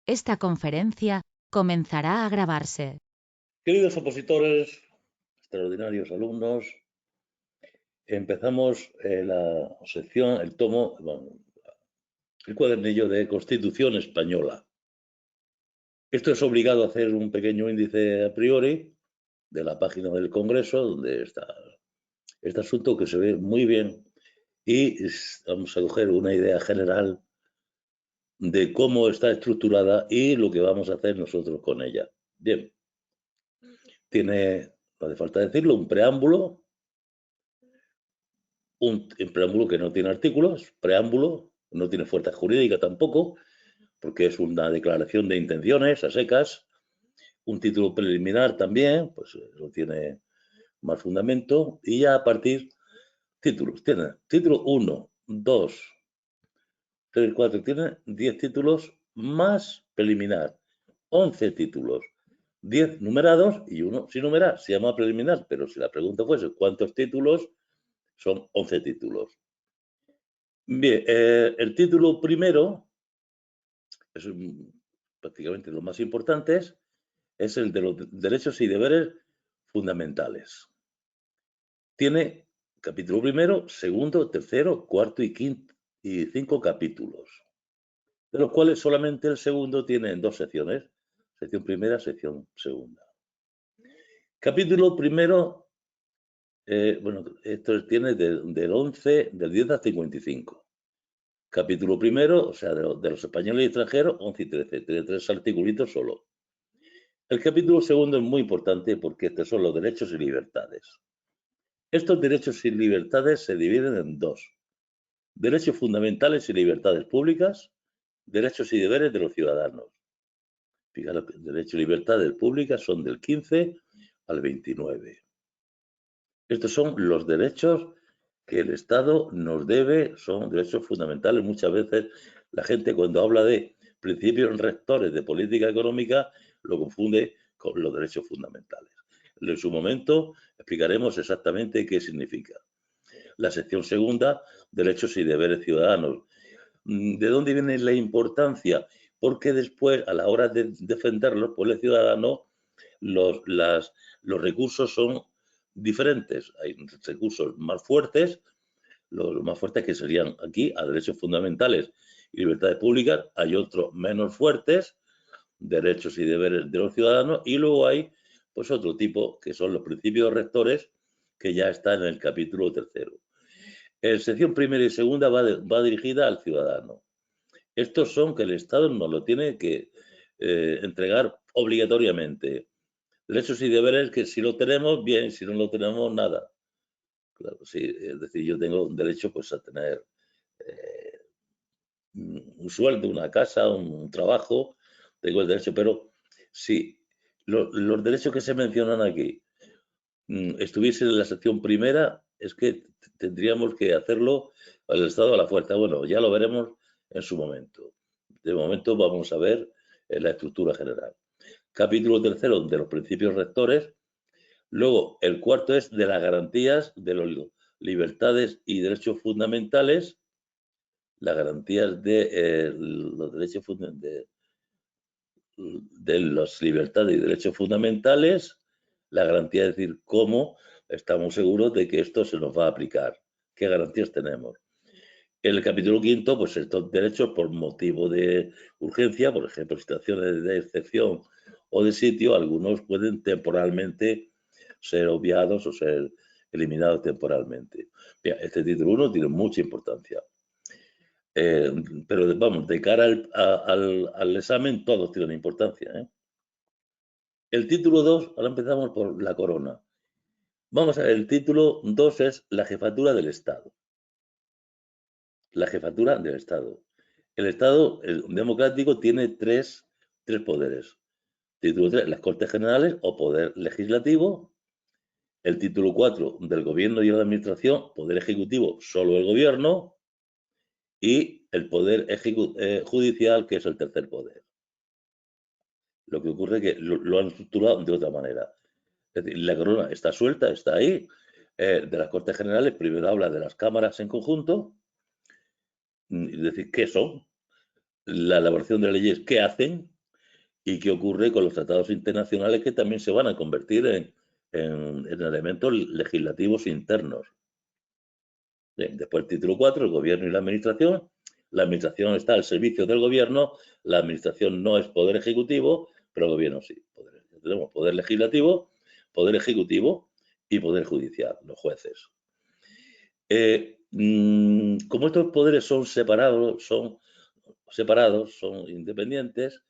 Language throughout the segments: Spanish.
Esta conferencia comenzará a grabarse. Queridos opositores, extraordinarios alumnos, empezamos la sección, el tomo, el cuadernillo de Constitución Española. Esto es obligado a hacer un pequeño índice a priori de la página del Congreso, donde está este asunto que se ve muy bien, y vamos a coger una idea general de cómo está estructurada y lo que vamos a hacer nosotros con ella. Bien, tiene, no hace falta decirlo, un preámbulo, un preámbulo que no tiene artículos, preámbulo, no tiene fuerza jurídica tampoco, porque es una declaración de intenciones a secas, un título preliminar también, pues no tiene más fundamento, y ya a partir, títulos, tiene título 1, 2, 3, 4, tiene 10 títulos más preliminar, 11 títulos, 10 numerados y uno sin numerar, se llama preliminar, pero si la pregunta fuese ¿cuántos títulos? Son 11 títulos. Bien, el título primero, es prácticamente lo más importante, es el de los derechos y deberes fundamentales. Tiene capítulo primero, segundo, tercero, cuarto y quinto y 5 capítulos, de los cuales solamente el segundo tiene 2 secciones, sección primera, sección segunda. Capítulo primero, bueno, esto tiene del 11, del 10 al 55. Capítulo primero, o sea, de los españoles y extranjeros, 11 y 13, tiene 3 articulitos solo. El capítulo segundo es muy importante porque estos son los derechos y libertades. Estos derechos y libertades se dividen en 2. Derechos fundamentales y libertades públicas, derechos y deberes de los ciudadanos. Fíjate, derechos y libertades públicas son del 15 al 29. Estos son los derechos que el Estado nos debe, son derechos fundamentales. Muchas veces la gente cuando habla de principios rectores de política económica lo confunde con los derechos fundamentales. En su momento explicaremos exactamente qué significa. La sección segunda, derechos y deberes ciudadanos. ¿De dónde viene la importancia? Porque después, a la hora de defenderlos por el ciudadano, los recursos son diferentes. Hay recursos más fuertes, los más fuertes que serían aquí a derechos fundamentales y libertades públicas. Hay otros menos fuertes, derechos y deberes de los ciudadanos, y luego hay pues otro tipo que son los principios rectores que ya están en el capítulo tercero. En sección primera y segunda va dirigida al ciudadano. Estos son que el Estado nos lo tiene que entregar obligatoriamente. Derechos y deberes que si lo tenemos, bien, si no lo tenemos, nada. Claro, sí, es decir, yo tengo derecho pues a tener un sueldo, una casa, un trabajo, tengo el derecho, pero si los derechos que se mencionan aquí estuviesen en la sección primera, es que tendríamos que hacerlo al Estado a la fuerza. Bueno, ya lo veremos en su momento. De momento vamos a ver la estructura general. Capítulo tercero de los principios rectores. Luego, el cuarto es de las garantías de las libertades y derechos fundamentales, las garantías de los derechos de las libertades y derechos fundamentales, la garantía de decir cómo estamos seguros de que esto se nos va a aplicar, qué garantías tenemos. En el capítulo quinto, pues estos derechos por motivo de urgencia, por ejemplo, situaciones de excepción o de sitio, algunos pueden temporalmente ser obviados o ser eliminados temporalmente. Bien, este título 1 tiene mucha importancia. Pero vamos, de cara al examen, todos tienen importancia. El título 2, ahora empezamos por la corona. Vamos a ver, el título 2 es la jefatura del Estado. La jefatura del Estado. El Estado democrático tiene tres poderes. Título 3, las Cortes Generales o poder legislativo. El título 4, del gobierno y la administración, poder ejecutivo, solo el gobierno. Y el poder judicial, que es el tercer poder. Lo que ocurre es que lo han estructurado de otra manera. Es decir, la corona está suelta, está ahí. De las Cortes Generales, primero habla de las cámaras en conjunto, es decir, qué son, la elaboración de leyes, qué hacen, ¿Y qué ocurre con los tratados internacionales que también se van a convertir en elementos legislativos internos? Bien, después el título 4, el gobierno y la administración. La administración está al servicio del gobierno, la administración no es poder ejecutivo, pero el gobierno sí. Tenemos poder legislativo, poder ejecutivo y poder judicial, los jueces. Como estos poderes son separados, son independientes,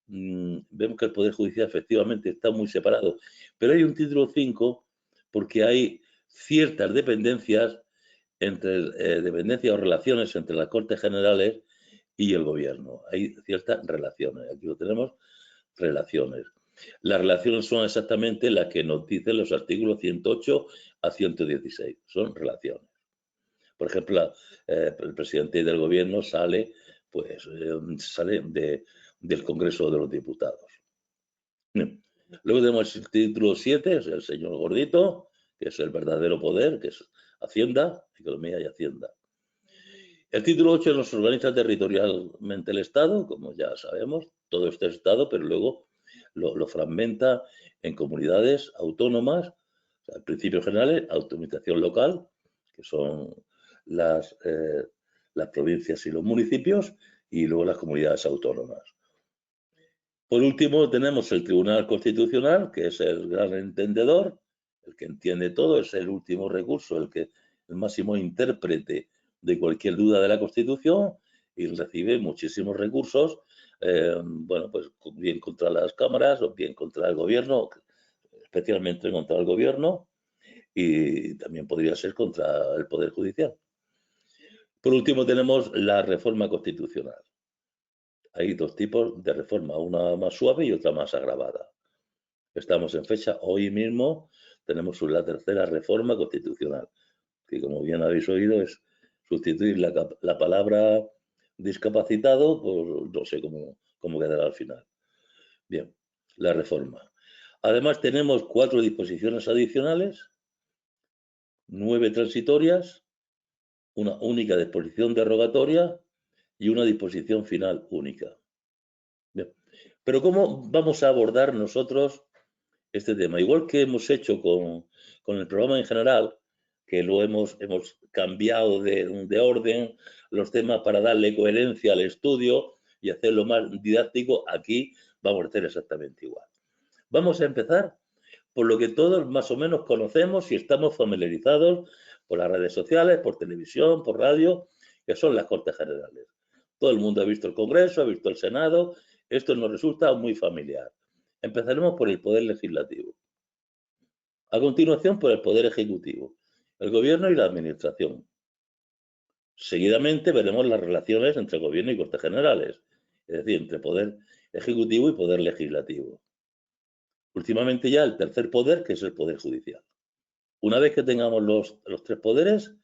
vemos que el Poder Judicial efectivamente está muy separado. Pero hay un título 5 porque hay ciertas dependencias dependencias o relaciones entre las Cortes Generales y el Gobierno. Hay ciertas relaciones. Aquí lo tenemos, relaciones. Las relaciones son exactamente las que nos dicen los artículos 108 a 116. Son relaciones. Por ejemplo, el presidente del Gobierno sale del Congreso de los Diputados. Luego tenemos el título 7, es el señor Gordito, que es el verdadero poder, que es Hacienda, Economía y Hacienda. El título 8 nos organiza territorialmente el Estado, como ya sabemos, todo este Estado, pero luego lo fragmenta en comunidades autónomas, o sea, principios generales, autonomización local, que son las provincias y los municipios, y luego las comunidades autónomas. Por último, tenemos el Tribunal Constitucional, que es el gran entendedor, el que entiende todo, es el último recurso, el máximo intérprete de cualquier duda de la Constitución y recibe muchísimos recursos, bueno, pues bien contra las cámaras o bien contra el gobierno, especialmente contra el gobierno y también podría ser contra el Poder Judicial. Por último, tenemos la reforma constitucional. Hay dos tipos de reforma, una más suave y otra más agravada. Estamos en fecha, hoy mismo tenemos la tercera reforma constitucional, que como bien habéis oído es sustituir la palabra discapacitado por no sé cómo quedará al final. Bien, la reforma. Además tenemos 4 disposiciones adicionales, 9 transitorias, una única disposición derogatoria y una disposición final única. Bien. Pero ¿cómo vamos a abordar nosotros este tema? Igual que hemos hecho con el programa en general, que lo hemos cambiado de orden los temas para darle coherencia al estudio y hacerlo más didáctico, aquí vamos a hacer exactamente igual. Vamos a empezar por lo que todos más o menos conocemos y estamos familiarizados por las redes sociales, por televisión, por radio, que son las Cortes Generales. Todo el mundo ha visto el Congreso, ha visto el Senado. Esto nos resulta muy familiar. Empezaremos por el Poder Legislativo. A continuación, por el Poder Ejecutivo, el Gobierno y la Administración. Seguidamente veremos las relaciones entre Gobierno y Cortes Generales, es decir, entre Poder Ejecutivo y Poder Legislativo. Últimamente ya el tercer poder, que es el Poder Judicial. Una vez que tengamos los 3 poderes,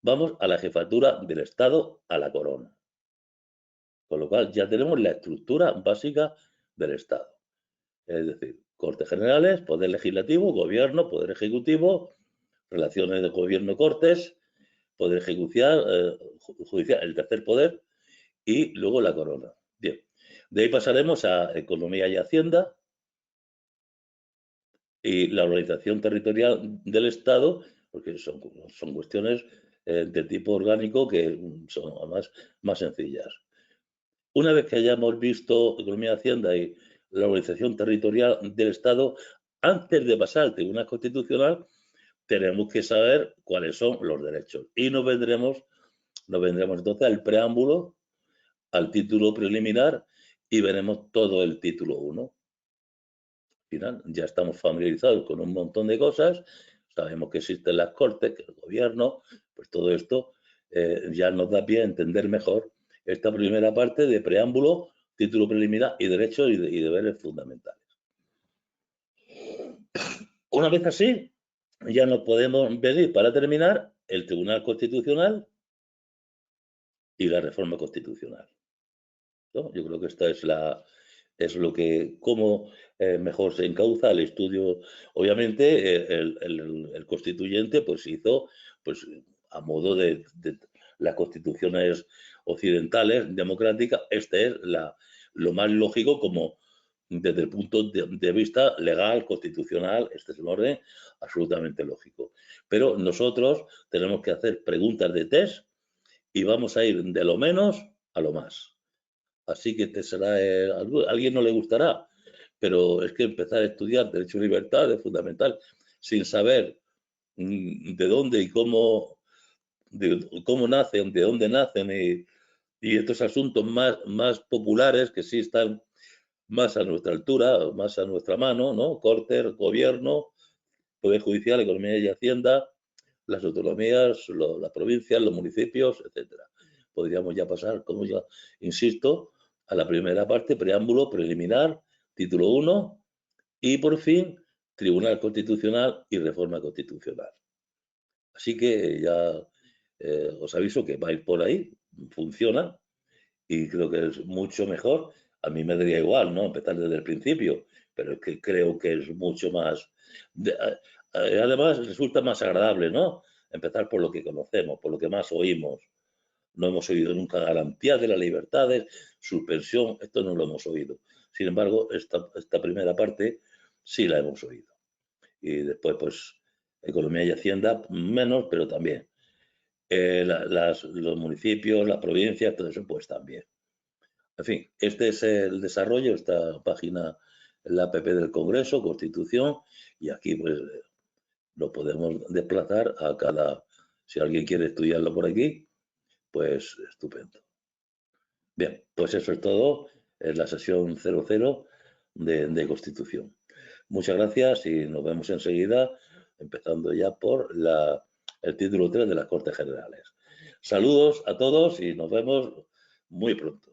vamos a la jefatura del Estado, a la corona. Con lo cual ya tenemos la estructura básica del Estado. Es decir, Cortes Generales, Poder Legislativo, Gobierno, Poder Ejecutivo, relaciones de Gobierno-Cortes, Poder Judicial, el tercer poder y luego la corona. Bien, de ahí pasaremos a Economía y Hacienda y la organización territorial del Estado, porque son cuestiones de tipo orgánico que son además más sencillas. Una vez que hayamos visto Economía y Hacienda y la organización territorial del Estado, antes de pasar al Tribunal Constitucional, tenemos que saber cuáles son los derechos. Y nos vendremos entonces al preámbulo, al título preliminar y veremos todo el título 1. Al final ya estamos familiarizados con un montón de cosas, sabemos que existen las Cortes, que el Gobierno, pues todo esto ya nos da pie a entender mejor esta primera parte de preámbulo, título preliminar y derechos y deberes fundamentales. Una vez así, ya nos podemos venir para terminar el Tribunal Constitucional y la reforma constitucional, ¿no? Yo creo que esta es cómo mejor se encauza el estudio. Obviamente, el constituyente pues hizo pues a modo de las constituciones occidentales democráticas. Este es lo más lógico como desde el punto de vista legal, constitucional, este es un orden absolutamente lógico. Pero nosotros tenemos que hacer preguntas de test y vamos a ir de lo menos a lo más. Así que te será, a alguien no le gustará, pero es que empezar a estudiar derecho y libertad es fundamental, sin saber de dónde y cómo nacen, de dónde nacen y estos asuntos más populares que sí están más a nuestra altura, más a nuestra mano, ¿no? Corte, gobierno, Poder Judicial, Economía y Hacienda, las autonomías, las provincias, los municipios, etcétera. Podríamos ya pasar, como ya insisto, a la primera parte, preámbulo, preliminar, título 1 y por fin Tribunal Constitucional y Reforma Constitucional. Así que ya os aviso que va a ir por ahí, funciona y creo que es mucho mejor. A mí me daría igual, ¿no? Empezar desde el principio, pero es que creo que es mucho más... además, resulta más agradable, ¿no? Empezar por lo que conocemos, por lo que más oímos. No hemos oído nunca garantía de las libertades, suspensión, esto no lo hemos oído. Sin embargo, esta primera parte sí la hemos oído. Y después, pues, economía y hacienda menos, pero también. Los municipios, las provincias, todo eso, pues también. En fin, este es el desarrollo, esta página, la app del Congreso, Constitución, y aquí pues lo podemos desplazar a cada, si alguien quiere estudiarlo por aquí, pues estupendo. Bien, pues eso es todo, es la sesión 00 de Constitución. Muchas gracias y nos vemos enseguida, empezando ya por el título 3 de las Cortes Generales. Saludos a todos y nos vemos muy pronto.